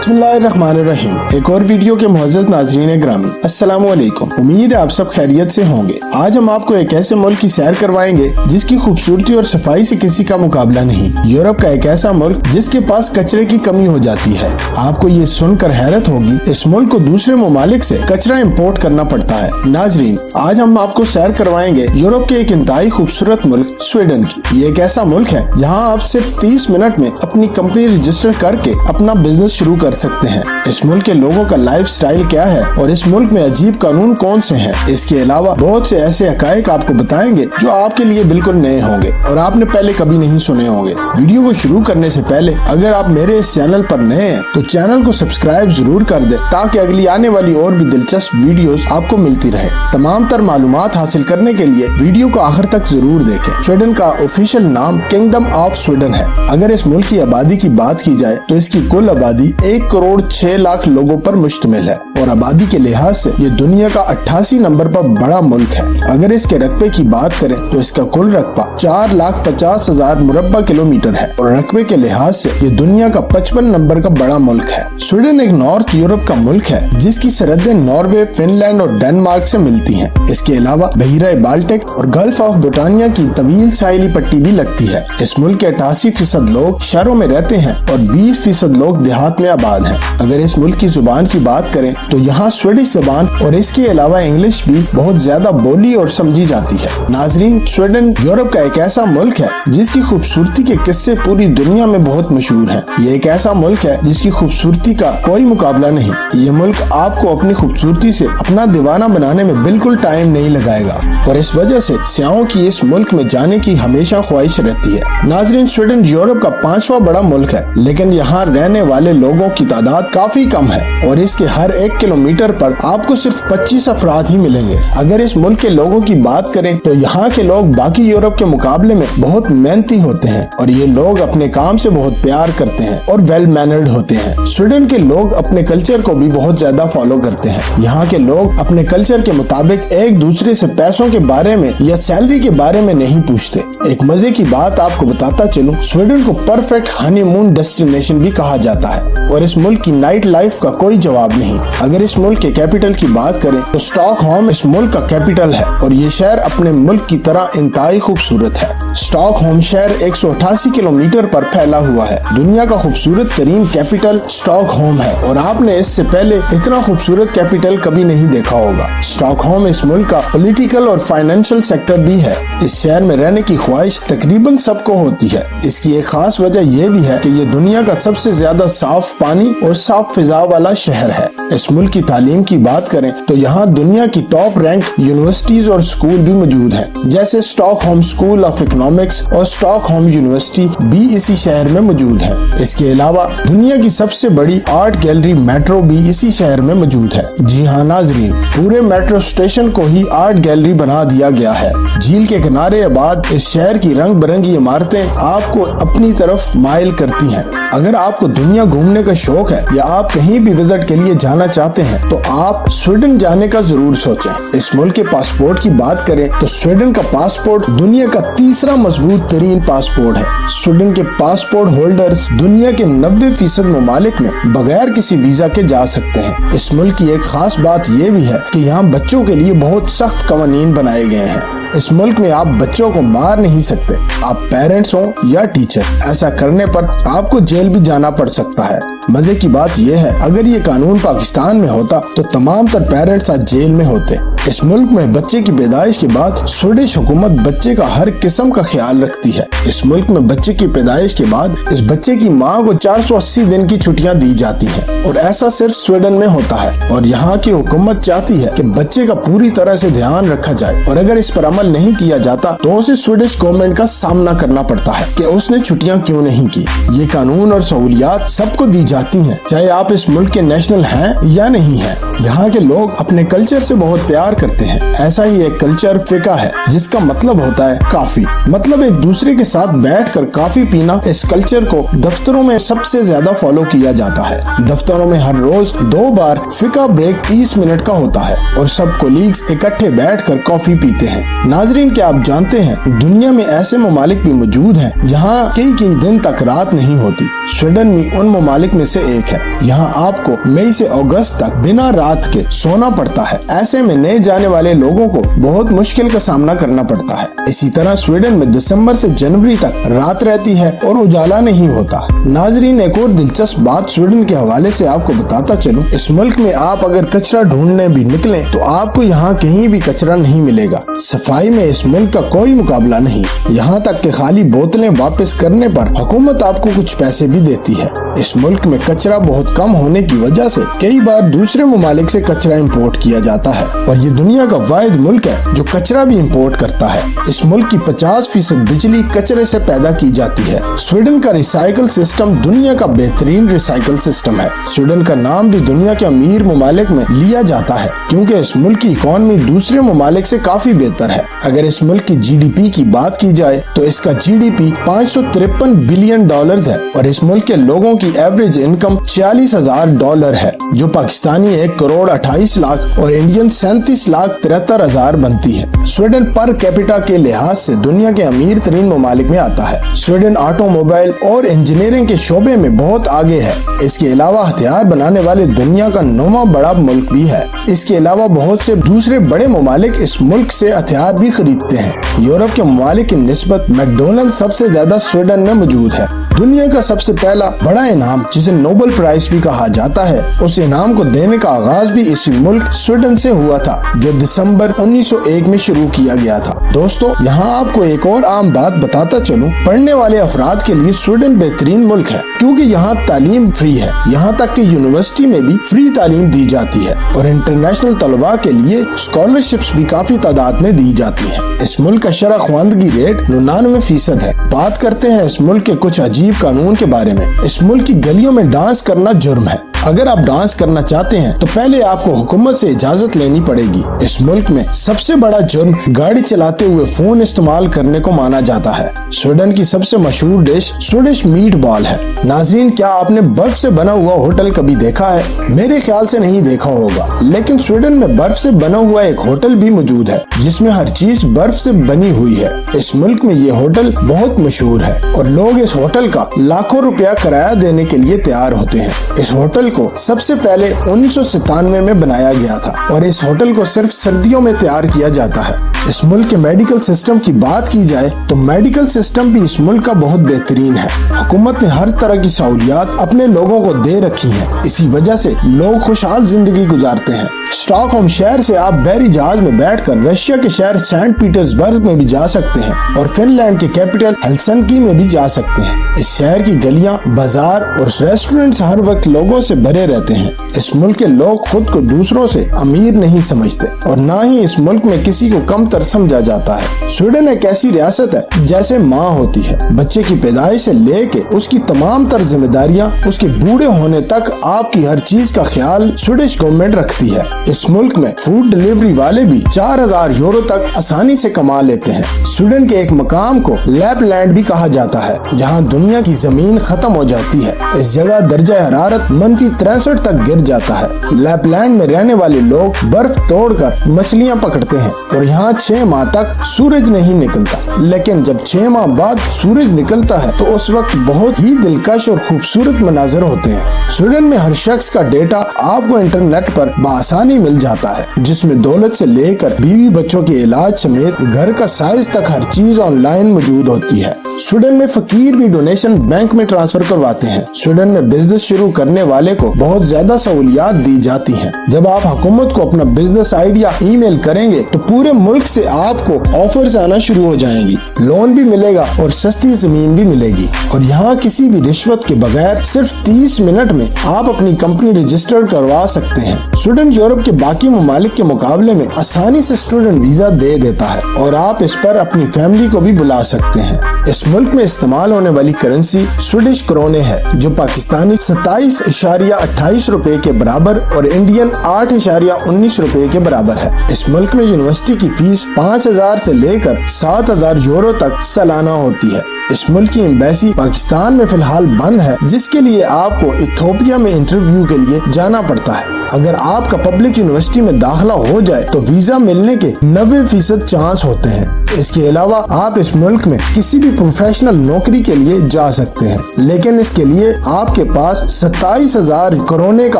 बिस्मिल्लाहिर्रहमानिर्रहीम। एक और वीडियो के मुअज़्ज़ज़ नाज़रीन ग्रामी, अस्सलामु अलैकुम। उम्मीद है आप सब खैरियत से होंगे। आज हम आपको एक ऐसे मुल्क की सैर करवाएंगे जिसकी खूबसूरती और सफाई से किसी का मुकाबला नहीं। यूरोप का एक ऐसा मुल्क जिसके पास कचरे की कमी हो जाती है। आपको ये सुनकर हैरत होगी, इस मुल्क को दूसरे ममालिक से कचरा इम्पोर्ट करना पड़ता है। नाज़रीन, आज हम आपको सैर करवाएंगे यूरोप के एक इंतहाई खूबसूरत मुल्क स्वीडन की। ये एक ऐसा मुल्क है जहाँ आप सिर्फ 30 मिनट में अपनी कंपनी रजिस्टर करके अपना बिजनेस शुरू कर सकते हैं। इस मुल्क के लोगों का लाइफ स्टाइल क्या है और इस मुल्क में अजीब कानून कौन से हैं, इसके अलावा बहुत से ऐसे हकायक आपको बताएंगे जो आपके लिए बिल्कुल नए होंगे और आपने पहले कभी नहीं सुने होंगे। वीडियो को शुरू करने से पहले अगर आप मेरे इस चैनल पर नए हैं तो चैनल को सब्सक्राइब जरूर कर दें ताकि अगली आने वाली और भी दिलचस्प वीडियोस आपको मिलती रहे। तमाम तर मालूमात हासिल करने के लिए वीडियो को आखिर तक जरूर देखें। स्वीडन का ऑफिशियल नाम किंगडम ऑफ स्वीडन है। अगर इस मुल्क की आबादी की बात की जाए तो इसकी कुल आबादी 1 करोड़ 6 लाख लोगों पर मुश्तमिल है और आबादी के लिहाज से ये दुनिया का 88 नंबर पर बड़ा मुल्क है। अगर इसके रकबे की बात करें तो इसका कुल रकबा 4,50,000 मुरब्बा किलोमीटर है और रकबे के लिहाज से ये दुनिया का 55 नंबर का बड़ा मुल्क है। स्वीडन एक नॉर्थ यूरोप का मुल्क है जिसकी सरहदें नॉर्वे, फिनलैंड और डेनमार्क से मिलती हैं। इसके अलावा बहीरा बाल्टिक और गल्फ ऑफ ब्रिटानिया की तवील साहिली पट्टी भी लगती है। इस मुल्क के 88% लोग शहरों में रहते हैं और 20% लोग देहात में आबाद हैं। अगर इस मुल्क की जुबान की बात करें तो यहाँ स्वीडिश जबान और इसके अलावा इंग्लिश भी बहुत ज्यादा बोली और समझी जाती है। नाजरीन, स्वीडन यूरोप का एक ऐसा मुल्क है जिसकी खूबसूरती के किस्से पूरी दुनिया में बहुत मशहूर हैं। ये एक ऐसा मुल्क है जिसकी खूबसूरती का कोई मुकाबला नहीं। ये मुल्क आपको अपनी खूबसूरती से अपना दीवाना बनाने में बिल्कुल टाइम नहीं लगाएगा और इस वजह से सियाहों की इस मुल्क में जाने की हमेशा ख्वाहिश रहती है। नाजरीन, स्वीडन यूरोप का 5वां बड़ा मुल्क है लेकिन यहाँ रहने वाले लोगों की तादाद काफी कम है और इसके हर 1 किलोमीटर पर आपको सिर्फ 25 अफराद ही मिलेंगे। अगर इस मुल्क के लोगों की बात करें तो यहाँ के लोग बाकी यूरोप के मुकाबले में बहुत मेहनती होते हैं और ये लोग अपने काम से बहुत प्यार करते हैं और वेल मैनर्ड होते हैं। स्वीडन के लोग अपने कल्चर को भी बहुत ज्यादा फॉलो करते हैं। यहाँ के लोग अपने कल्चर के मुताबिक एक दूसरे से पैसों के बारे में या सैलरी के बारे में नहीं पूछते। एक मजे की बात आपको बताता चलूं, स्वीडन को परफेक्ट हनीमून डेस्टिनेशन भी कहा जाता है और इस मुल्क की नाइट लाइफ का कोई जवाब नहीं। अगर इस मुल्क के कैपिटल की बात करें तो स्टॉकहोम इस मुल्क का कैपिटल है और ये शहर अपने मुल्क की तरह इंतहाई खूबसूरत है। स्टॉकहोम शहर 188 किलोमीटर पर फैला हुआ है। दुनिया का खूबसूरत तरीन कैपिटल स्टॉकहोम है और आपने इससे पहले इतना खूबसूरत कैपिटल कभी नहीं देखा होगा। स्टॉकहोम इस मुल्क का पॉलिटिकल और फाइनेंशियल सेक्टर भी है। इस शहर में रहने की ख्वाहिश तकरीबन सबको होती है। इसकी एक खास वजह यह भी है कि ये दुनिया का सबसे ज्यादा साफ पानी और साफ फिजा वाला शहर है। इस मुल्क की तालीम की बात करें तो यहाँ दुनिया की टॉप रैंक यूनिवर्सिटीज और स्कूल भी मौजूद हैं, जैसे स्टॉकहोम स्कूल ऑफ इकोनॉमिक्स और स्टॉकहोम यूनिवर्सिटी भी इसी शहर में मौजूद है। इसके अलावा दुनिया की सबसे बड़ी आर्ट गैलरी मेट्रो भी इसी शहर में मौजूद है। जी हाँ नाजरीन, पूरे मेट्रो स्टेशन को ही आर्ट गैलरी बना दिया गया है। झील के किनारे आबाद इस शहर की रंग बिरंगी इमारतें आपको अपनी तरफ माइल करती हैं। अगर आपको दुनिया घूमने का शौक है या आप कहीं भी विजिट के लिए जाना चाहते हैं तो आप स्वीडन जाने का जरूर सोचें। इस मुल्क के पासपोर्ट की बात करें तो स्वीडन का पासपोर्ट दुनिया का 3रा मजबूत तरीन पासपोर्ट है। स्वीडन के पासपोर्ट होल्डर्स दुनिया के 90% ममालिक में बगैर किसी वीजा के जा सकते हैं। इस मुल्क की एक खास बात यह भी है कि यहाँ बच्चों के लिए बहुत सख्त कवानीन बनाए गए हैं। इस मुल्क में आप बच्चों को मार नहीं सकते, आप पेरेंट्स हो या टीचर। ऐसा करने पर आपको जेल भी जाना पड़ सकता है। मजे की बात यह है, अगर ये कानून पाकिस्तान में होता तो तमाम तर पेरेंट्स आज जेल में होते। इस मुल्क में बच्चे की पैदाइश के बाद स्वीडिश हुकूमत बच्चे का हर किस्म का ख्याल रखती है। इस मुल्क में बच्चे की पैदाइश के बाद इस बच्चे की माँ को 480 दिन की छुट्टियां दी जाती हैं और ऐसा सिर्फ स्वीडन में होता है और यहाँ की हुकूमत चाहती है कि बच्चे का पूरी तरह से ध्यान रखा जाए और अगर इस पर अमल नहीं किया जाता तो उसे स्वीडिश गवर्नमेंट का सामना करना पड़ता है कि उसने छुट्टियां क्यों नहीं की। ये कानून और सहूलियात सबको दी जाती हैं, चाहे आप इस मुल्क के नेशनल हैं या नहीं हैं। यहाँ के लोग अपने कल्चर से बहुत प्यार करते हैं। ऐसा ही एक कल्चर फिका है जिसका मतलब होता है काफी, मतलब एक दूसरे के साथ बैठकर काफी पीना। इस कल्चर को दफ्तरों में सबसे ज्यादा फॉलो किया जाता है। दफ्तरों में हर रोज 2 बार फिका ब्रेक 30 मिनट का होता है और सब कोलीग्स इकट्ठे बैठकर कॉफी पीते हैं। नाजरीन, क्या आप जानते हैं दुनिया में ऐसे ममालिक भी मौजूद हैं जहां कई दिन तक रात नहीं होती। स्वीडन भी उन ममालिक में से एक है। यहाँ आपको मई से अगस्त तक बिना रात के सोना पड़ता है। ऐसे में नए जाने वाले लोगों को बहुत मुश्किल का सामना करना पड़ता है। इसी तरह स्वीडन में दिसंबर से जनवरी तक रात रहती है और उजाला नहीं होता। नाजरीन, एक और दिलचस्प बात स्वीडन के हवाले से आपको बताता चलूं, इस मुल्क में आप अगर कचरा ढूंढने भी निकले तो आपको यहाँ कहीं भी कचरा नहीं मिलेगा। सफाई में इस मुल्क का कोई मुकाबला नहीं। यहाँ तक कि खाली बोतलें वापस करने पर हुकूमत आपको कुछ पैसे भी देती है। इस मुल्क में कचरा बहुत कम होने की वजह से कई बार दूसरे ममालिक से कचरा इंपोर्ट किया जाता है और ये दुनिया का वाहिद मुल्क है जो कचरा भी इंपोर्ट करता है। इस मुल्क की 50% बिजली कचरे से पैदा की जाती है। स्वीडन का रिसाइकल सिस्टम दुनिया का बेहतरीन रिसाइकल सिस्टम है। स्वीडन का नाम भी दुनिया के अमीर ममालिक में लिया जाता है क्योंकि इस मुल्क की इकॉनमी दूसरे ममालिक से काफी बेहतर है। अगर इस मुल्क की GDP की बात की जाए तो इसका GDP $553 बिलियन है और इस मुल्क के लोगों की एवरेज इनकम $40,000 है, जो पाकिस्तानी 1,28,00,000 और इंडियन 37,73,000 बनती है। स्वीडन पर कैपिटा के लिहाज से दुनिया के अमीर तरीन ममालिक में आता है। स्वीडन ऑटोमोबाइल और इंजीनियरिंग के शोबे में बहुत आगे है। इसके अलावा हथियार बनाने वाले दुनिया का 9वां बड़ा मुल्क भी है। इसके अलावा बहुत से दूसरे बड़े ममालिक इस मुल्क से हथियार भी खरीदते हैं। यूरोप के ममालिक की निस्बत मैकडोनल्ड सबसे ज्यादा स्वीडन में मौजूद है। दुनिया का सबसे पहला बड़ा इनाम, जिसे नोबेल प्राइज भी कहा जाता है, उस इनाम को देने का आगाज भी इसी मुल्क स्वीडन से हुआ था, जो दिसंबर 1901 में शुरू किया गया था। दोस्तों, यहाँ आपको एक और आम बात बताता चलूं, पढ़ने वाले अफराद के लिए स्वीडन बेहतरीन मुल्क है क्योंकि यहाँ तालीम फ्री है। यहाँ तक कि यूनिवर्सिटी में भी फ्री तालीम दी जाती है और इंटरनेशनल तलबा के लिए स्कॉलरशिप्स भी काफी तादाद में दी जाती है। इस मुल्क का शरह ख्वानदगी रेट 99% है। बात करते हैं इस मुल्क के कुछ अजीब कानून के बारे में। इस मुल्क की गलियों में डांस करना जुर्म है। अगर आप डांस करना चाहते हैं तो पहले आपको हुकूमत से इजाजत लेनी पड़ेगी। इस मुल्क में सबसे बड़ा जुर्म गाड़ी चलाते हुए फोन इस्तेमाल करने को माना जाता है। स्वीडन की सबसे मशहूर डिश स्वीडिश मीट बॉल है। नाज़रीन, क्या आपने बर्फ से बना हुआ होटल कभी देखा है? मेरे ख्याल से नहीं देखा होगा, लेकिन स्वीडन में बर्फ से बना हुआ एक होटल भी मौजूद है जिसमें हर चीज बर्फ से बनी हुई है। इस मुल्क में ये होटल बहुत मशहूर है और लोग इस होटल का लाखों रुपया किराया देने के लिए तैयार होते हैं। इस होटल को सबसे पहले 1997 में बनाया गया था और इस होटल को सिर्फ सर्दियों में तैयार किया जाता है। इस मुल्क के मेडिकल सिस्टम की बात की जाए तो मेडिकल सिस्टम भी इस मुल्क का बहुत बेहतरीन है। हुकूमत ने हर तरह की सहूलियात अपने लोगों को दे रखी हैं। इसी वजह से लोग खुशहाल जिंदगी गुजारते हैं। स्टॉकहोम शहर से आप बहरी जहाज में बैठकर रशिया के शहर सेंट पीटर्सबर्ग में भी जा सकते हैं और फिनलैंड के कैपिटल हेलसिंकी में भी जा सकते हैं। इस शहर की गलियां, बाजार और रेस्टोरेंट्स हर वक्त लोगों से भरे रहते हैं। इस मुल्क के लोग खुद को दूसरों से अमीर नहीं समझते और न ही इस मुल्क में किसी को कम तर समझा जाता है। स्वीडन एक ऐसी रियासत है जैसे माँ होती है। बच्चे की पैदाइश से लेके उसकी तमाम तर जिम्मेदारियाँ उसके बूढ़े होने तक आपकी हर चीज का ख्याल स्वीडिश गवर्नमेंट रखती है। इस मुल्क में फूड डिलीवरी वाले भी 4000 यूरो तक आसानी से कमा लेते हैं। स्वीडन के एक मकाम को लैपलैंड भी कहा जाता है जहाँ दुनिया की जमीन खत्म हो जाती है। इस जगह दर्जा हरारत -63 तक गिर जाता है। लैपलैंड में रहने वाले लोग बर्फ तोड़कर मछलियाँ पकड़ते हैं और यहाँ 6 माह तक सूरज नहीं निकलता, लेकिन जब 6 माह बाद सूरज निकलता है तो उस वक्त बहुत ही दिलकश और खूबसूरत मनाजर होते हैं। स्वीडन में हर शख्स का डेटा आपको इंटरनेट पर बआसानी मिल जाता है, जिसमें दौलत से लेकर बीवी बच्चों के इलाज समेत घर का साइज तक हर चीज ऑनलाइन मौजूद होती है। स्वीडन में फकीर भी डोनेशन बैंक में ट्रांसफर करवाते हैं। स्वीडन में बिजनेस शुरू करने वाले को बहुत ज्यादा सहूलियात दी जाती हैं। जब आप हुकूमत को अपना बिजनेस आइडिया ईमेल करेंगे तो पूरे मुल्क से आपको ऑफर्स आना शुरू हो जाएंगी। लोन भी मिलेगा और सस्ती जमीन भी मिलेगी और यहाँ किसी भी रिश्वत के बगैर सिर्फ 30 मिनट में आप अपनी कंपनी रजिस्टर करवा सकते हैं। स्वीडन यूरोप के बाकी ममालिक के मुकाबले में आसानी से स्टूडेंट वीजा दे देता है और आप इस पर अपनी फैमिली को भी बुला सकते हैं। इस मुल्क में इस्तेमाल होने वाली करेंसी स्वीडिश क्रोने है, जो पाकिस्तानी 27.28 रुपए के बराबर और इंडियन 8.19 रुपए के बराबर है। इस मुल्क में यूनिवर्सिटी की फीस 5000 से लेकर 7000 यूरो तक सालाना होती है। इस मुल्क की एम्बेसी पाकिस्तान में फिलहाल बंद है, जिसके लिए आपको इथियोपिया में इंटरव्यू के लिए जाना पड़ता है। अगर आपका पब्लिक यूनिवर्सिटी में दाखिला हो जाए तो वीजा मिलने के 90% चांस होते हैं। इसके अलावा आप इस मुल्क में किसी भी प्रोफेशनल नौकरी के लिए जा सकते हैं, लेकिन इसके लिए आपके पास 27,000 कोरोना का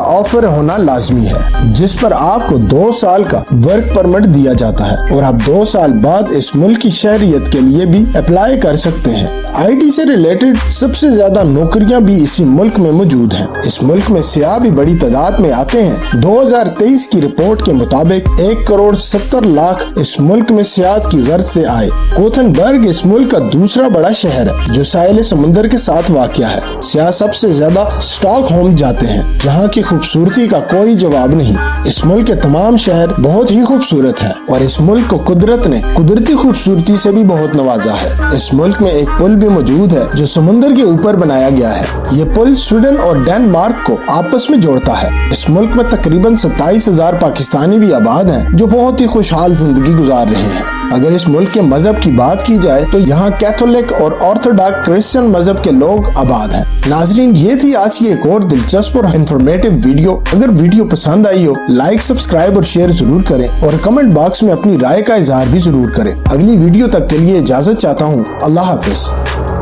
ऑफर होना लाजमी है, जिस पर आपको 2 साल का वर्क परमिट दिया जाता है और आप 2 साल बाद इस मुल्क की शहरियत के लिए भी अप्लाई कर सकते हैं। IT से रिलेटेड सबसे ज्यादा नौकरियां भी इसी मुल्क में मौजूद हैं। इस मुल्क में सियाह भी बड़ी तादाद में आते हैं। 2023 की रिपोर्ट के मुताबिक 1,70,00,000 इस मुल्क में सियाहत की गर्ज से आए। गोथनबर्ग इस मुल्क का दूसरा बड़ा शहर है जो साहिल समुंदर के साथ वाक़या है। सियाह सबसे ज्यादा स्टॉकहोम जाते हैं, जहाँ की खूबसूरती का कोई जवाब नहीं। इस मुल्क के तमाम शहर बहुत ही खूबसूरत है और इस मुल्क को कुदरत ने कुदरती खूबसूरती से भी बहुत नवाजा है। इस मुल्क में एक पुल भी मौजूद है जो समुंदर के ऊपर बनाया गया है। ये पुल स्वीडन और डेनमार्क को आपस में जोड़ता है। इस मुल्क में तकरीबन 27,000 पाकिस्तानी भी आबाद हैं जो बहुत ही खुशहाल जिंदगी गुजार रहे हैं। अगर इस मुल्क के मजहब की बात की जाए तो यहाँ कैथोलिक और ऑर्थोडॉक्स क्रिश्चियन मजहब के लोग आबाद हैं। नाजरीन, ये थी आज की एक और दिलचस्प और इंफॉर्मेटिव वीडियो। अगर वीडियो पसंद आई हो लाइक, सब्सक्राइब और शेयर जरूर करें और कमेंट बॉक्स में अपनी राय का इजहार भी जरूर करें। अगली वीडियो तक के लिए इजाजत चाहता हूँ। अल्लाह हाफिज।